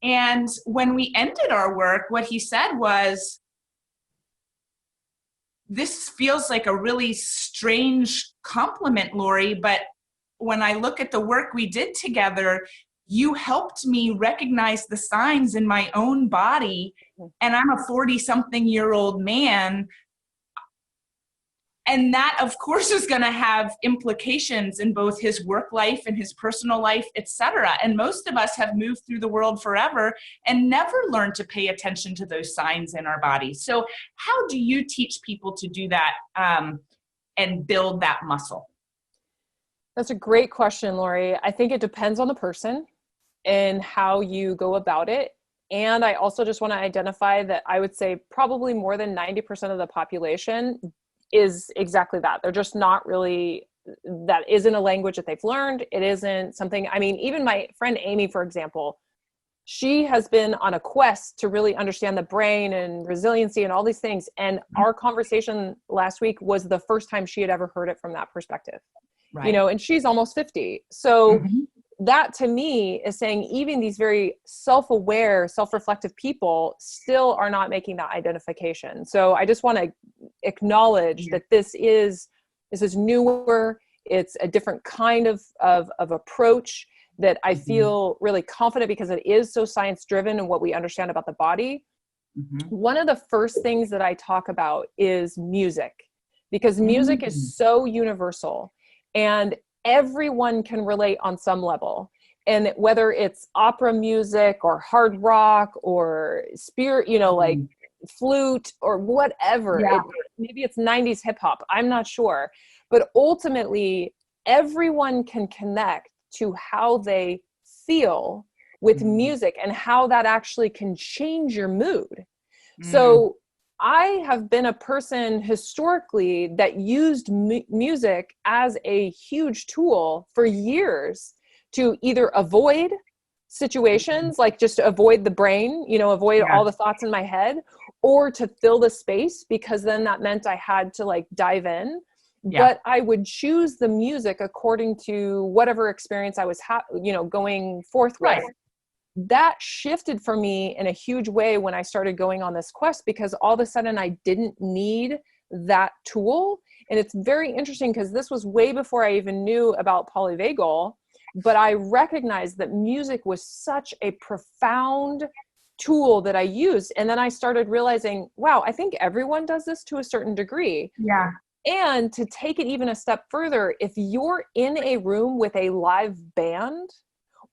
And when we ended our work, what he said was, this feels like a really strange compliment, Lori, but when I look at the work we did together, you helped me recognize the signs in my own body, and I'm a 40-something-year-old man. And that, of course, is going to have implications in both his work life and his personal life, et cetera. And most of us have moved through the world forever and never learned to pay attention to those signs in our bodies. So how do you teach people to do that and build that muscle? That's a great question, Lori. I think it depends on the person and how you go about it. And I also just want to identify that I would say probably more than 90% of the population is exactly that. They're just not really, that isn't a language that they've learned. It isn't something, I mean, even my friend Amy, for example, she has been on a quest to really understand the brain and resiliency and all these things. And our conversation last week was the first time she had ever heard it from that perspective, right. And she's almost 50. So that to me is saying even these very self-aware, self-reflective people still are not making that identification. So I just want to acknowledge that this is newer. It's a different kind of approach that I feel really confident because it is so science-driven and what we understand about the body. One of the first things that I talk about is music, because music is so universal and everyone can relate on some level. And whether it's opera music or hard rock or spirit, like flute or whatever, maybe it's 90s hip hop, I'm not sure. But ultimately, everyone can connect to how they feel with music and how that actually can change your mood. So I have been a person historically that used music as a huge tool for years to either avoid situations, like just to avoid the brain, avoid all the thoughts in my head, or to fill the space, because then that meant I had to like dive in. But I would choose the music according to whatever experience I was, going forth with. That shifted for me in a huge way when I started going on this quest, because all of a sudden I didn't need that tool. And it's very interesting because this was way before I even knew about Polyvagal, but I recognized that music was such a profound tool that I used. And then I started realizing, wow, I think everyone does this to a certain degree. Yeah. And to take it even a step further, if you're in a room with a live band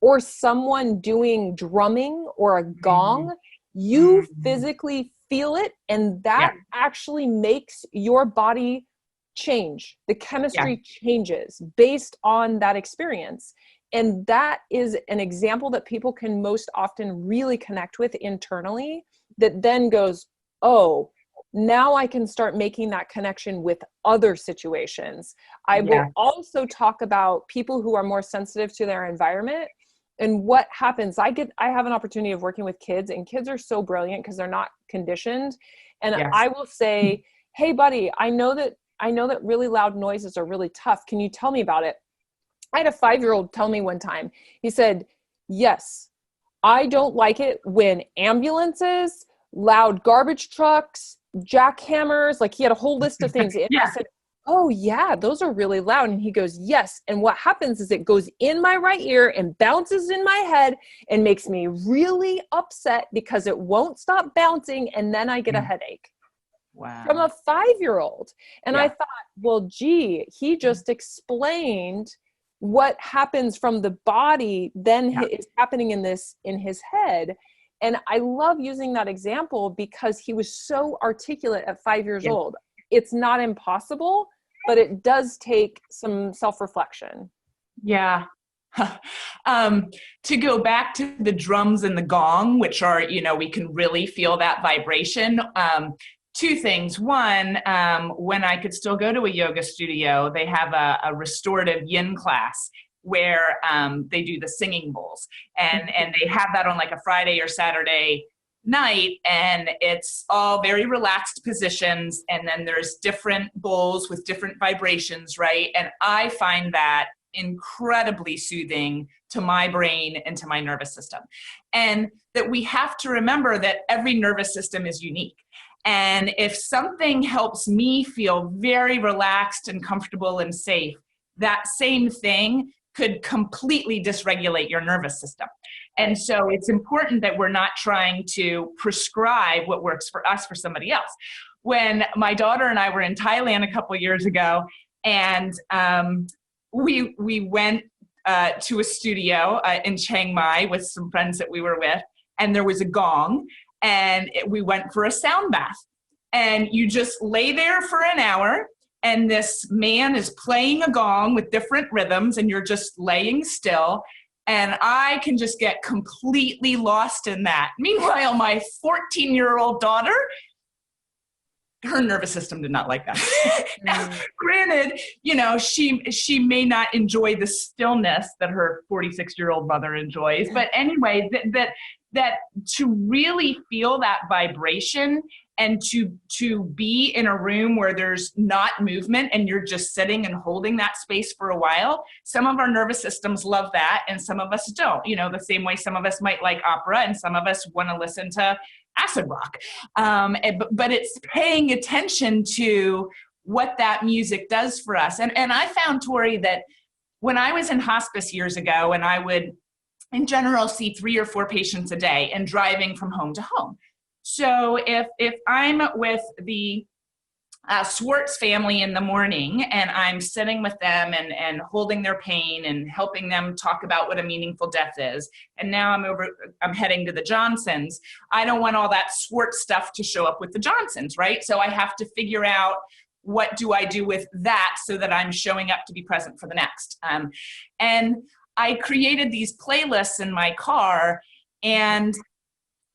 or someone doing drumming or a gong, you physically feel it, and that actually makes your body change. The chemistry changes based on that experience. And that is an example that people can most often really connect with internally, that then goes, oh, now I can start making that connection with other situations. I will also talk about people who are more sensitive to their environment and what happens. I have an opportunity of working with kids, and kids are so brilliant because they're not conditioned. And I will say, hey buddy, I know that really loud noises are really tough. Can you tell me about it? I had a 5-year-old tell me one time, he said, yes, I don't like it when ambulances, loud garbage trucks, jackhammers, like he had a whole list of things. And I said, oh yeah, those are really loud. And he goes, yes. And what happens is it goes in my right ear and bounces in my head and makes me really upset because it won't stop bouncing. And then I get a headache. Wow. From a 5-year-old. And I thought, well, gee, he just explained what happens from the body then is happening in his head. And I love using that example because he was so articulate at 5 years old. It's not impossible, but it does take some self-reflection. Yeah. To go back to the drums and the gong, which are, we can really feel that vibration. Two things. One, when I could still go to a yoga studio, they have a restorative yin class where they do the singing bowls, and they have that on like a Friday or Saturday night, and it's all very relaxed positions, and then there's different bowls with different vibrations, right? And I find that incredibly soothing to my brain and to my nervous system. And that we have to remember that every nervous system is unique. And if something helps me feel very relaxed and comfortable and safe, that same thing could completely dysregulate your nervous system. And so it's important that we're not trying to prescribe what works for us for somebody else. When my daughter and I were in Thailand a couple years ago, and we went to a studio in Chiang Mai with some friends that we were with, and there was a gong, and we went for a sound bath. And you just lay there for an hour, and this man is playing a gong with different rhythms, and you're just laying still. And I can just get completely lost in that. Meanwhile, my 14-year-old daughter, her nervous system did not like that. Now, granted, she may not enjoy the stillness that her 46-year-old mother enjoys. But anyway, that to really feel that vibration and to be in a room where there's not movement and you're just sitting and holding that space for a while, some of our nervous systems love that and some of us don't. The same way some of us might like opera and some of us want to listen to acid rock. But it's paying attention to what that music does for us. And I found, Torri, that when I was in hospice years ago, and I would in general see 3 or 4 patients a day and driving from home to home. So if I'm with the Swartz family in the morning and I'm sitting with them and holding their pain and helping them talk about what a meaningful death is, and now I'm heading to the Johnsons, I don't want all that Swartz stuff to show up with the Johnsons, right? So I have to figure out what do I do with that so that I'm showing up to be present for the next. And I created these playlists in my car, and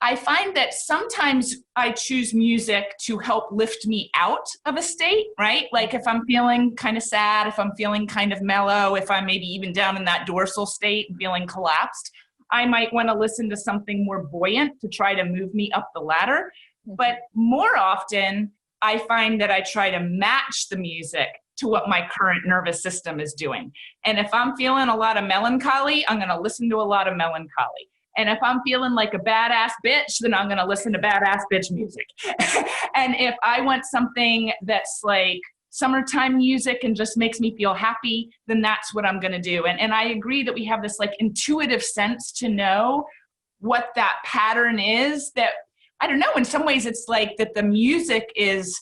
I find that sometimes I choose music to help lift me out of a state, right? Like if I'm feeling kind of sad, if I'm feeling kind of mellow, if I'm maybe even down in that dorsal state, feeling collapsed, I might want to listen to something more buoyant to try to move me up the ladder. But more often, I find that I try to match the music to what my current nervous system is doing. And if I'm feeling a lot of melancholy, I'm going to listen to a lot of melancholy. And if I'm feeling like a badass bitch, then I'm going to listen to badass bitch music. And if I want something that's like summertime music and just makes me feel happy, then that's what I'm going to do. And I agree that we have this like intuitive sense to know what that pattern is that, I don't know, in some ways it's like that the music is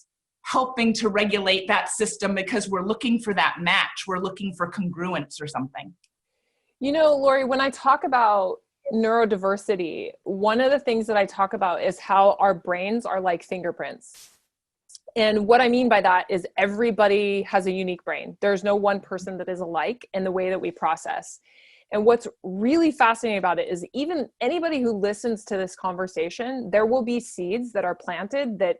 helping to regulate that system because we're looking for that match. We're looking for congruence or something. Lori, when I talk about neurodiversity, one of the things that I talk about is how our brains are like fingerprints. And what I mean by that is everybody has a unique brain. There's no one person that is alike in the way that we process. And what's really fascinating about it is even anybody who listens to this conversation, there will be seeds that are planted that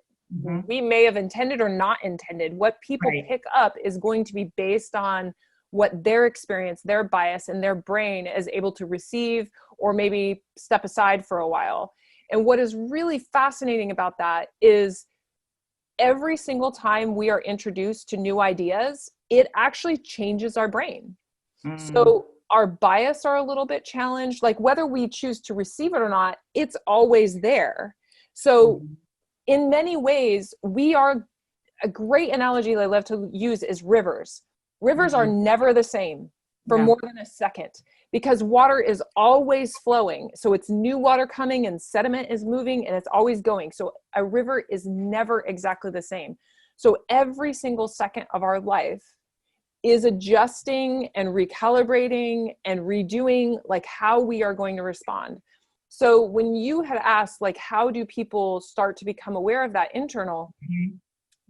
we may have intended or not intended. What people pick up is going to be based on what their experience, their bias, and their brain is able to receive or maybe step aside for a while. And what is really fascinating about that is every single time we are introduced to new ideas, it actually changes our brain. So our bias are a little bit challenged, like whether we choose to receive it or not, it's always there. So in many ways, we are, a great analogy that I love to use is rivers. Rivers are never the same for more than a second, because water is always flowing. So it's new water coming and sediment is moving and it's always going. So a river is never exactly the same. So every single second of our life is adjusting and recalibrating and redoing like how we are going to respond. So when you had asked, like, how do people start to become aware of that internal,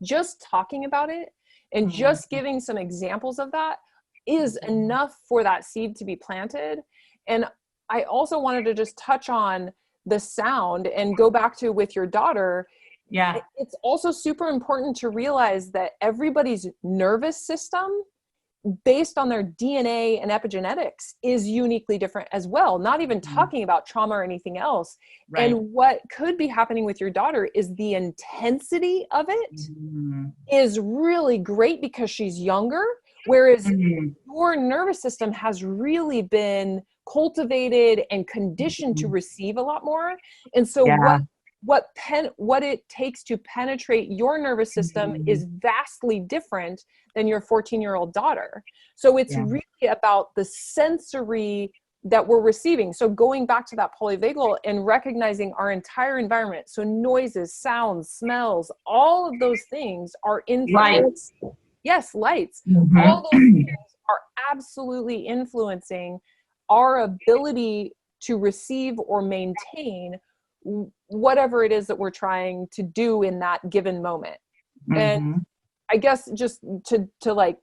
just talking about it and just giving some examples of that is enough for that seed to be planted. And I also wanted to just touch on the sound and go back to with your daughter. Yeah. It's also super important to realize that everybody's nervous system, based on their DNA and epigenetics, is uniquely different as well, not even talking about trauma or anything else. And what could be happening with your daughter is the intensity of it is really great because she's younger, whereas your nervous system has really been cultivated and conditioned to receive a lot more. And so what it takes to penetrate your nervous system is vastly different than your 14-year-old daughter. So it's really about the sensory that we're receiving. So going back to that polyvagal and recognizing our entire environment. So noises, sounds, smells, all of those things are influenced. Yes, lights. All those things are absolutely influencing our ability to receive or maintain whatever it is that we're trying to do in that given moment. And I guess just to like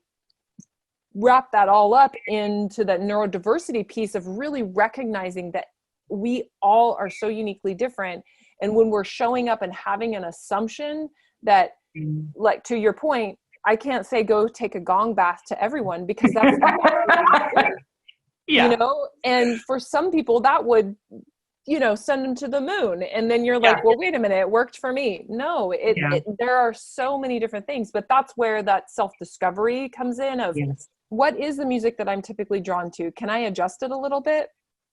wrap that all up into that neurodiversity piece of really recognizing that we all are so uniquely different. And when we're showing up and having an assumption that, like, to your point, I can't say go take a gong bath to everyone because that's not you know, and for some people that would, you know, send them to the moon. And then you're like, well, wait a minute, it worked for me. No, there are so many different things, but that's where that self-discovery comes in of what is the music that I'm typically drawn to? Can I adjust it a little bit?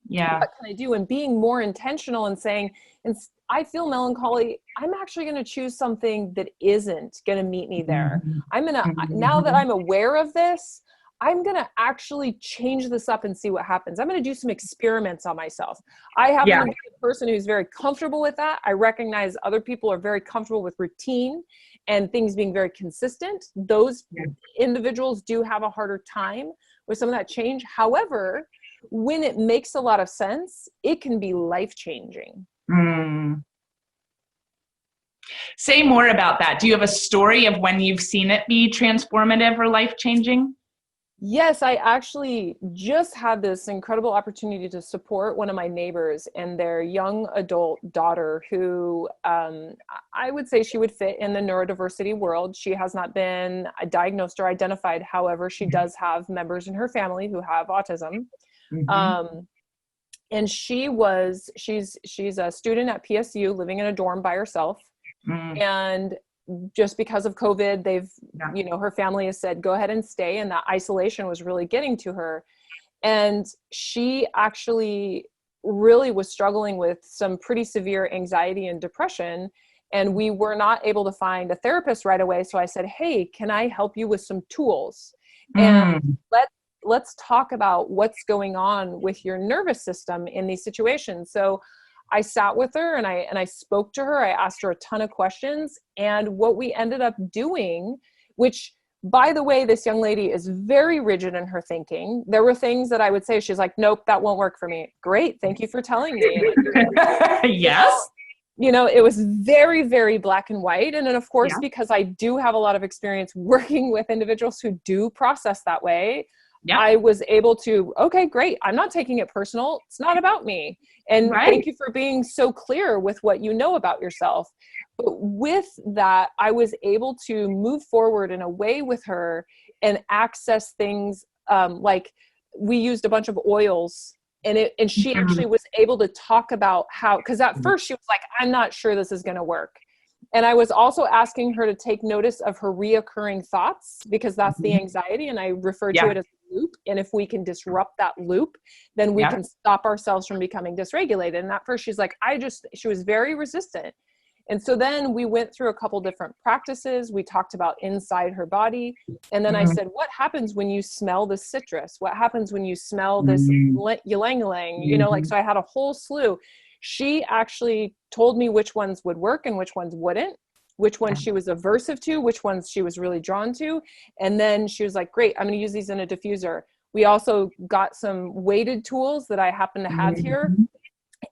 What can I do? And being more intentional and saying, and I feel melancholy, I'm actually going to choose something that isn't going to meet me there. I'm going to, now that I'm aware of this, I'm going to actually change this up and see what happens. I'm going to do some experiments on myself. I happen to be a person who's very comfortable with that. I recognize other people are very comfortable with routine and things being very consistent. Those individuals do have a harder time with some of that change. However, when it makes a lot of sense, it can be life-changing. Say more about that. Do you have a story of when you've seen it be transformative or life-changing? Yes, I actually just had this incredible opportunity to support one of my neighbors and their young adult daughter who I would say she would fit in the neurodiversity world. She has not been diagnosed or identified. However, she does have members in her family who have autism. And she's a student at PSU living in a dorm by herself. And just because of COVID, they've, you know, her family has said, go ahead and stay. And that isolation was really getting to her. And she actually really was struggling with some pretty severe anxiety and depression. And we were not able to find a therapist right away. So I said, hey, can I help you with some tools? And let's talk about what's going on with your nervous system in these situations. So I sat with her and I spoke to her. I asked her a ton of questions. And what we ended up doing, which, by the way, this young lady is very rigid in her thinking. There were things that I would say, she's like, nope, that won't work for me. Great. Thank you for telling me. Yes. You know, it was very, very black and white. And then, of course, because I do have a lot of experience working with individuals who do process that way, Yeah. I was able to, okay, great. I'm not taking it personal. It's not about me. And Right. thank you for being so clear with what you know about yourself. But with that, I was able to move forward in a way with her and access things like we used a bunch of oils, and she actually was able to talk about how, because at first she was like, I'm not sure this is going to work. And I was also asking her to take notice of her reoccurring thoughts, because that's the anxiety. And I refer to it as a loop. And if we can disrupt that loop, then we can stop ourselves from becoming dysregulated. And at first she's like, she was very resistant. And so then we went through a couple different practices. We talked about inside her body. And then I said, what happens when you smell the citrus? What happens when you smell this ylang-ylang? You know, like, so I had a whole slew. She actually told me which ones would work and which ones wouldn't, which ones she was aversive to, which ones she was really drawn to. And then she was like, great, I'm going to use these in a diffuser. We also got some weighted tools that I happen to have here.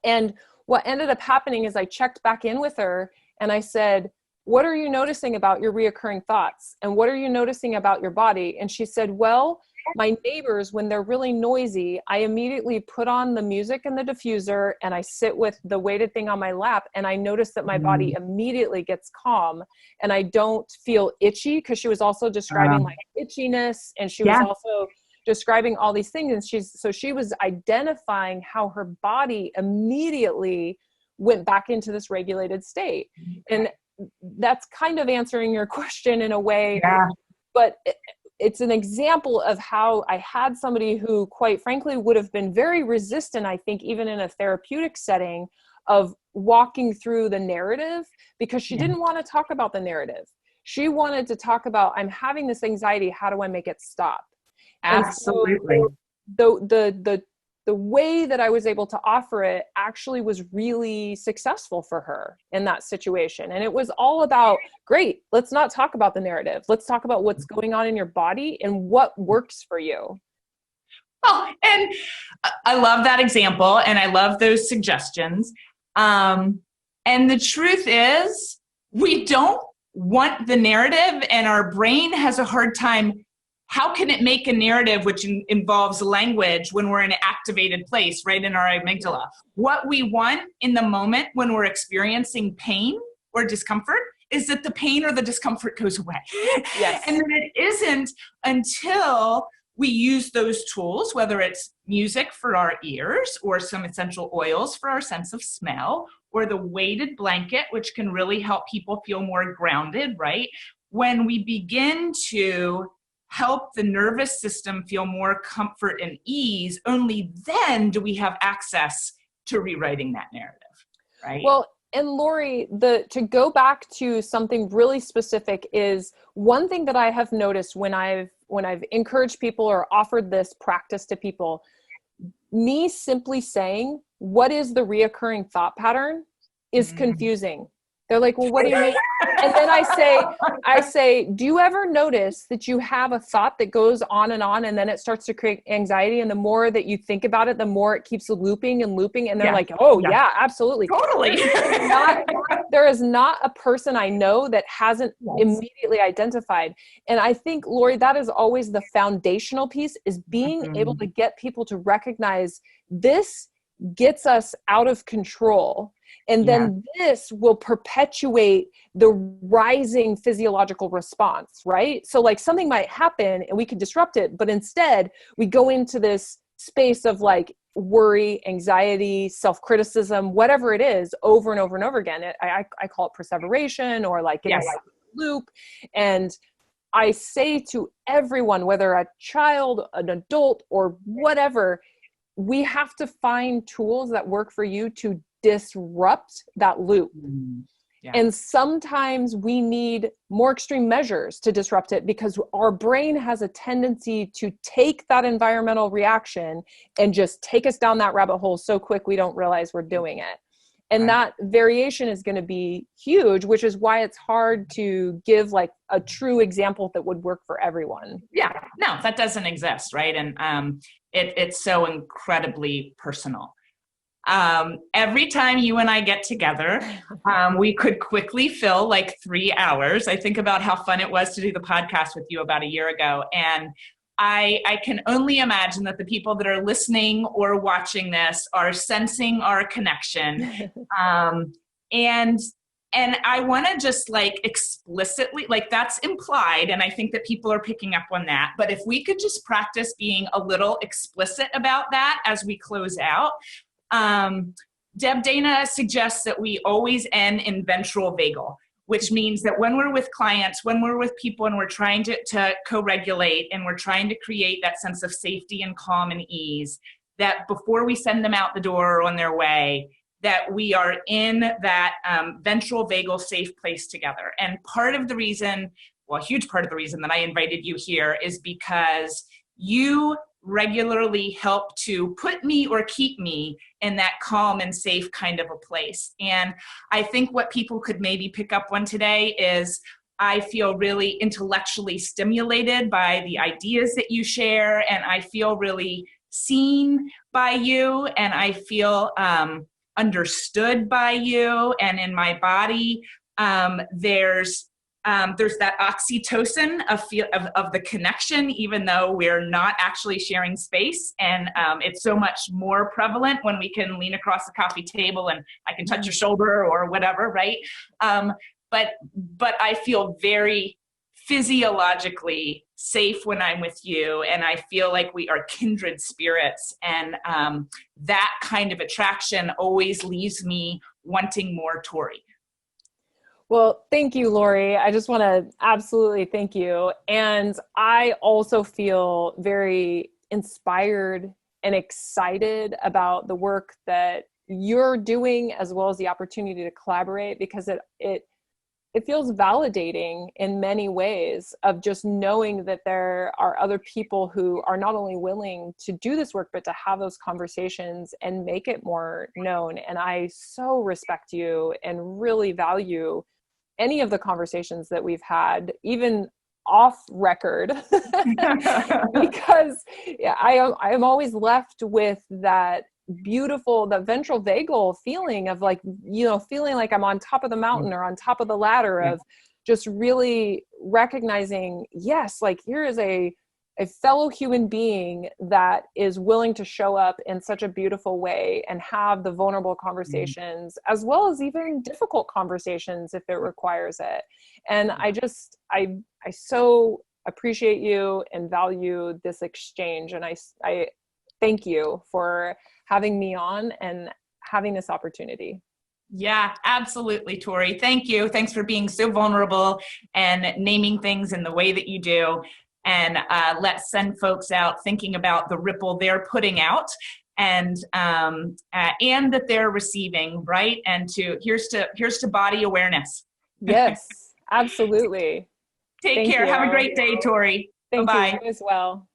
And what ended up happening is I checked back in with her and I said, what are you noticing about your reoccurring thoughts? And what are you noticing about your body? And she said, well, my neighbors, when they're really noisy, I immediately put on the music in the diffuser and I sit with the weighted thing on my lap. And I notice that my body immediately gets calm and I don't feel itchy, because she was also describing like itchiness. And she was also describing all these things. And she was identifying how her body immediately went back into this regulated state. And that's kind of answering your question in a way, but it's an example of how I had somebody who, quite frankly, would have been very resistant, I think, even in a therapeutic setting, of walking through the narrative, because she didn't want to talk about the narrative. She wanted to talk about, I'm having this anxiety, how do I make it stop? Absolutely. And so the way that I was able to offer it actually was really successful for her in that situation. And it was all about, great, let's not talk about the narrative. Let's talk about what's going on in your body and what works for you. Oh, and I love that example. And I love those suggestions. And the truth is, we don't want the narrative, and our brain has a hard time. How can it make a narrative which involves language when we're in an activated place, right in our amygdala? What we want in the moment when we're experiencing pain or discomfort is that the pain or the discomfort goes away. Yes. And then it isn't until we use those tools, whether it's music for our ears or some essential oils for our sense of smell, or the weighted blanket, which can really help people feel more grounded, right? When we begin to help the nervous system feel more comfort and ease, only then do we have access to rewriting that narrative, right? Well, and Lori, to go back to something really specific, is one thing that I have noticed when I've encouraged people or offered this practice to people, me simply saying, what is the reoccurring thought pattern, is confusing. They're like, well, what do you mean? And then I say, do you ever notice that you have a thought that goes on and then it starts to create anxiety? And the more that you think about it, the more it keeps looping and looping. And they're like, oh yeah, absolutely. Totally. There is not a person I know that hasn't immediately identified. And I think, Lori, that is always the foundational piece, is being able to get people to recognize this gets us out of control. And then this will perpetuate the rising physiological response, right? So like something might happen and we could disrupt it, but instead we go into this space of like worry, anxiety, self-criticism, whatever it is, over and over and over again. I call it perseveration, or like in a loop. And I say to everyone, whether a child, an adult, or whatever, we have to find tools that work for you to disrupt that loop. And sometimes we need more extreme measures to disrupt it, because our brain has a tendency to take that environmental reaction and just take us down that rabbit hole so quick we don't realize we're doing it. And that variation is going to be huge, which is why it's hard to give like a true example that would work for everyone. Yeah, no, that doesn't exist, right? And it's so incredibly personal. Every time you and I get together, we could quickly fill like 3 hours. I think about how fun it was to do the podcast with you about a year ago. And I can only imagine that the people that are listening or watching this are sensing our connection. And I want to just like explicitly, like that's implied, and I think that people are picking up on that. But if we could just practice being a little explicit about that as we close out. Deb Dana suggests that we always end in ventral vagal, which means that when we're with clients, when we're with people and we're trying to co-regulate and we're trying to create that sense of safety and calm and ease, that before we send them out the door or on their way, that we are in that ventral vagal safe place together. And part of the reason, well, a huge part of the reason that I invited you here is because you regularly help to put me or keep me in that calm and safe kind of a place. And I think what people could maybe pick up on today is I feel really intellectually stimulated by the ideas that you share, and I feel really seen by you, and I feel understood by you, and in my body there's that oxytocin of the connection, even though we're not actually sharing space. And it's so much more prevalent when we can lean across the coffee table and I can touch your shoulder or whatever, right? But I feel very physiologically safe when I'm with you, and I feel like we are kindred spirits, and that kind of attraction always leaves me wanting more Torri. Well, thank you, Lori. I just want to absolutely thank you. And I also feel very inspired and excited about the work that you're doing, as well as the opportunity to collaborate, because it feels validating in many ways, of just knowing that there are other people who are not only willing to do this work, but to have those conversations and make it more known. And I so respect you and really value any of the conversations that we've had, even off record, because I am always left with that beautiful, the ventral vagal feeling of like, feeling like I'm on top of the mountain or on top of the ladder, of just really recognizing, yes, like here is a fellow human being that is willing to show up in such a beautiful way and have the vulnerable conversations, as well as even difficult conversations if it requires it. And I so appreciate you and value this exchange. And I thank you for having me on and having this opportunity. Yeah, absolutely, Torri. Thank you. Thanks for being so vulnerable and naming things in the way that you do. And let's send folks out thinking about the ripple they're putting out, and that they're receiving, right? And here's to body awareness. Yes, absolutely. Take care. Have a great day, Torri. Thank Bye-bye. you as well.